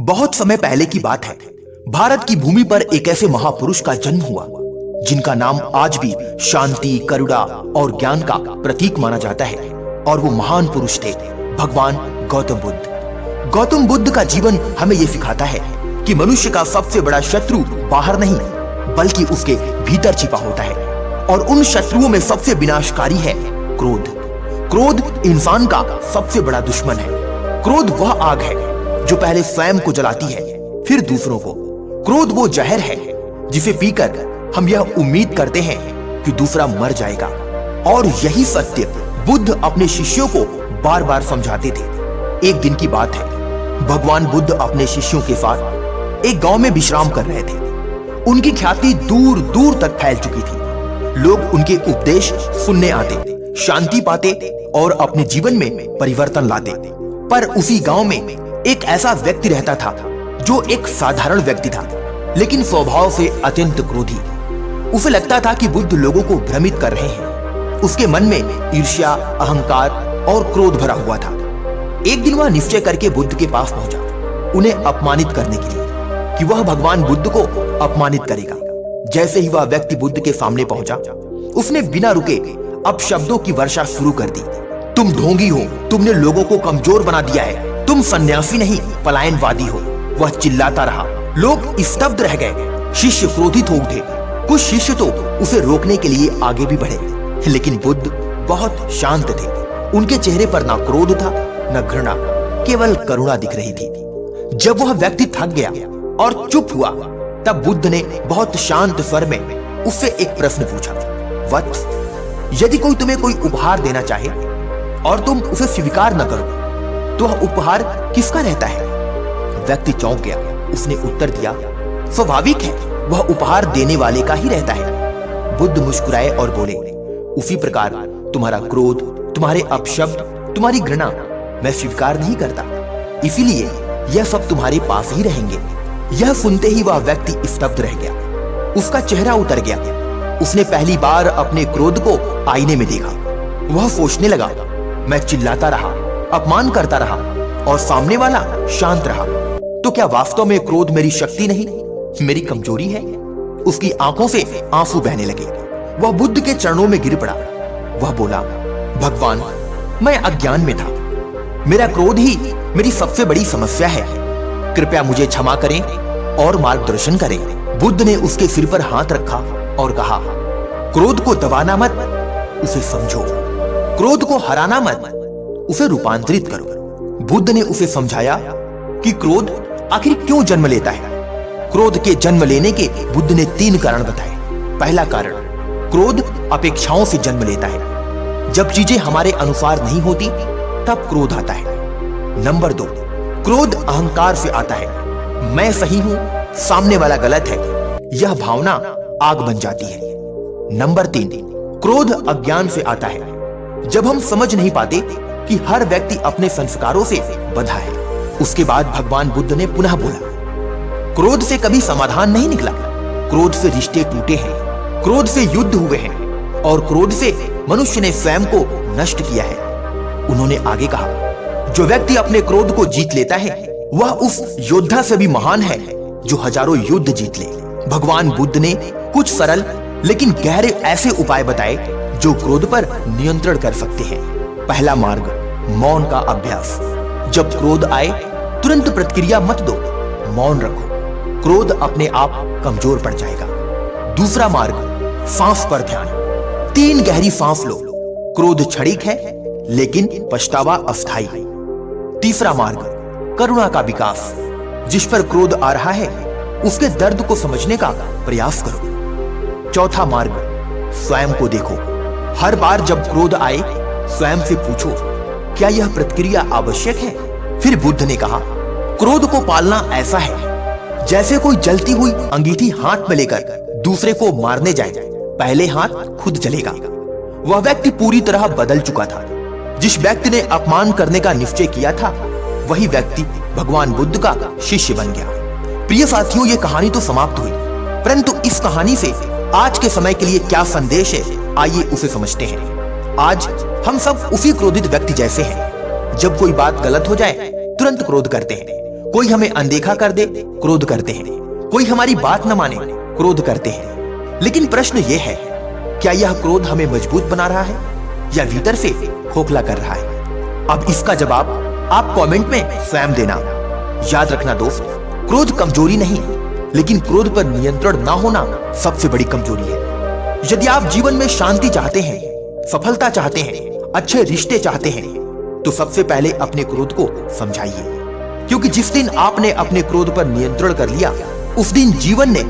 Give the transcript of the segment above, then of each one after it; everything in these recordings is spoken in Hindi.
बहुत समय पहले की बात है। भारत की भूमि पर एक ऐसे महापुरुष का जन्म हुआ जिनका नाम आज भी शांति, करुणा और ज्ञान का प्रतीक माना जाता है। और वो महान पुरुष थे भगवान गौतम बुद्ध। गौतम बुद्ध का जीवन हमें ये सिखाता है कि मनुष्य का सबसे बड़ा शत्रु बाहर नहीं बल्कि उसके भीतर छिपा होता है। और उन शत्रुओं में सबसे विनाशकारी है क्रोध। क्रोध इंसान का सबसे बड़ा दुश्मन है। क्रोध वह आग है जो पहले स्वयं को जलाती है फिर दूसरों को। क्रोध वो जहर है जिसे पीकर हम यह उम्मीद करते हैं कि दूसरा मर जाएगा। और यही सत्य बुद्ध अपने शिष्यों को बार बार समझाते थे। एक दिन की बात है, भगवान बुद्ध अपने शिष्यों के साथ एक गांव में विश्राम कर रहे थे। उनकी ख्याति दूर दूर तक फैल चुकी थी। लोग उनके उपदेश सुनने आते, शांति पाते और अपने जीवन में परिवर्तन लाते। पर उसी गांव में एक ऐसा व्यक्ति रहता था जो एक साधारण व्यक्ति था लेकिन स्वभाव से अत्यंत क्रोधी। उसे लगता था कि बुद्ध लोगों को भ्रमित कर रहे हैं। उसके मन में ईर्ष्या, अहंकार और क्रोध भरा हुआ था। एक दिन वह निश्चय करके बुद्ध के पास पहुंचा, उन्हें अपमानित करने के लिए कि वह भगवान बुद्ध को अपमानित करेगा। जैसे ही वह व्यक्ति बुद्ध के सामने पहुंचा, उसने बिना रुके अपशब्दों की वर्षा शुरू कर दी। तुम ढोंगी हो, तुमने लोगों को कमजोर बना दिया है, तुम सन्यासी नहीं पलायनवादी हो। वह चिल्लाता रहा। लोग स्तब्ध रह गए। शिष्य क्रोधित हो उठे। कुछ शिष्य तो उसे रोकने के लिए आगे भी बढ़े, लेकिन बुद्ध बहुत शांत थे। उनके चेहरे पर ना क्रोध था न घृणा, केवल करुणा दिख रही थी। जब वह व्यक्ति थक गया और चुप हुआ, तब बुद्ध ने बहुत शांत स्वर में उससे एक प्रश्न पूछा। वत्स, यदि कोई तुम्हें कोई उपहार देना चाहे और तुम उसे स्वीकार न करो तो वह उपहार किसका रहता है? व्यक्ति चौंक गया। उसने उत्तर दिया, स्वाभाविक है, वह उपहार देने वाले का ही रहता है। बुद्ध मुस्कुराए और बोले, उसी प्रकार तुम्हारा क्रोध, तुम्हारे अपशब्द, तुम्हारी घृणा मैं स्वीकार नहीं करता, इसीलिए यह सब तुम्हारे पास ही रहेंगे। यह सुनते ही वह व्यक्ति स्तब्ध रह गया। उसका चेहरा उतर गया। उसने पहली बार अपने क्रोध को आईने में देखा। वह सोचने लगा, मैं चिल्लाता रहा, अपमान करता रहा और सामने वाला शांत रहा, तो क्या वास्तव में क्रोध मेरी शक्ति नहीं, मेरी कमजोरी है? उसकी आंखों से आंसू बहने लगे। वह बुद्ध के चरणों में गिर पड़ा। वह बोला, भगवान, मैं अज्ञान में था। मेरा क्रोध ही मेरी सबसे बड़ी समस्या है। कृपया मुझे क्षमा करें और मार्गदर्शन करें। बुद्ध ने उसके सिर पर हाथ रखा और कहा, क्रोध को दबाना मत, उसे समझो। क्रोध को हराना मत, उसे रूपांतरित करो। बुद्ध ने उसे समझाया कि क्रोध आखिर क्यों जन्म लेता है। क्रोध के जन्म लेने के बुद्ध ने 3 कारण बताए। पहला कारण, क्रोध अपेक्षाओं से जन्म लेता है। जब चीजें हमारे अनुसार नहीं होती तब क्रोध आता है। नंबर 2, क्रोध अहंकार से आता है। मैं सही हूं, सामने वाला गलत है, यह भावना आग बन जाती है। नंबर 3, क्रोध अज्ञान से आता है। जब हम समझ नहीं पाते कि हर व्यक्ति अपने संस्कारों से बंधा है। उसके बाद भगवान बुद्ध ने पुनः बोला, क्रोध से कभी समाधान नहीं निकला। क्रोध से रिश्ते टूटे हैं, क्रोध से युद्ध हुए हैं और क्रोध से मनुष्य ने स्वयं को नष्ट किया है। उन्होंने आगे कहा, जो व्यक्ति अपने क्रोध को जीत लेता है वह उस योद्धा से भी महान है जो हजारों युद्ध जीत ले। भगवान बुद्ध ने कुछ सरल लेकिन गहरे ऐसे उपाय बताए जो क्रोध पर नियंत्रण कर सकते हैं। पहला मार्ग, मौन का अभ्यास। जब क्रोध आए तुरंत प्रतिक्रिया मत दो, मौन रखो। क्रोध अपने आप कमजोर पड़ जाएगा। दूसरा मार्ग, सांस पर ध्यान। 3 गहरी सांस लो। क्रोध क्षणिक है लेकिन पछतावा अस्थायी है। तीसरा मार्ग, करुणा का विकास। जिस पर क्रोध आ रहा है उसके दर्द को समझने का प्रयास करो। चौथा मार्ग, स्वयं को देखो। हर बार जब क्रोध आए स्वयं से पूछो, क्या यह प्रतिक्रिया आवश्यक है? फिर बुद्ध ने कहा, क्रोध को पालना ऐसा है जैसे कोई जलती हुई अंगीठी हाथ में लेकर दूसरे को मारने जाए, पहले हाथ खुद जलेगा। वह व्यक्ति पूरी तरह बदल चुका था। जिस व्यक्ति ने अपमान करने का निश्चय किया था वही व्यक्ति भगवान बुद्ध का शिष्य बन गया। प्रिय साथियों, ये कहानी तो समाप्त हुई, परंतु इस कहानी से आज के समय के लिए क्या संदेश है, आइए उसे समझते हैं। आज हम सब उसी क्रोधित व्यक्ति जैसे हैं। जब कोई बात गलत हो जाए तुरंत क्रोध करते हैं। कोई हमें अनदेखा कर दे, क्रोध करते हैं। कोई हमारी बात न माने, क्रोध करते हैं। लेकिन प्रश्न यह है, क्या यह क्रोध हमें मजबूत बना रहा है या भीतर से खोखला कर रहा है? अब इसका जवाब आप कमेंट में स्वयं देना। याद रखना दोस्त, क्रोध कमजोरी नहीं, लेकिन क्रोध पर नियंत्रण ना होना सबसे बड़ी कमजोरी है। यदि आप जीवन में शांति चाहते हैं, सफलता चाहते हैं, अच्छे रिश्ते चाहते हैं, तो सबसे पहले अपने क्रोध को समझाइए। क्योंकि जिस दिन आपने अपने क्रोध पर नियंत्रण कर लिया, उस दिन जीवन ने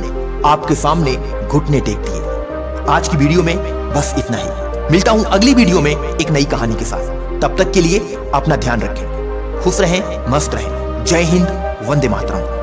आपके सामने घुटने टेक दिए। आज की वीडियो में बस इतना ही। मिलता हूं अगली वीडियो में एक नई कहानी के साथ। तब तक के लिए अपना ध्यान रखें, खुश रहें, मस्त रहें। जय हिंद, वंदे मातरम।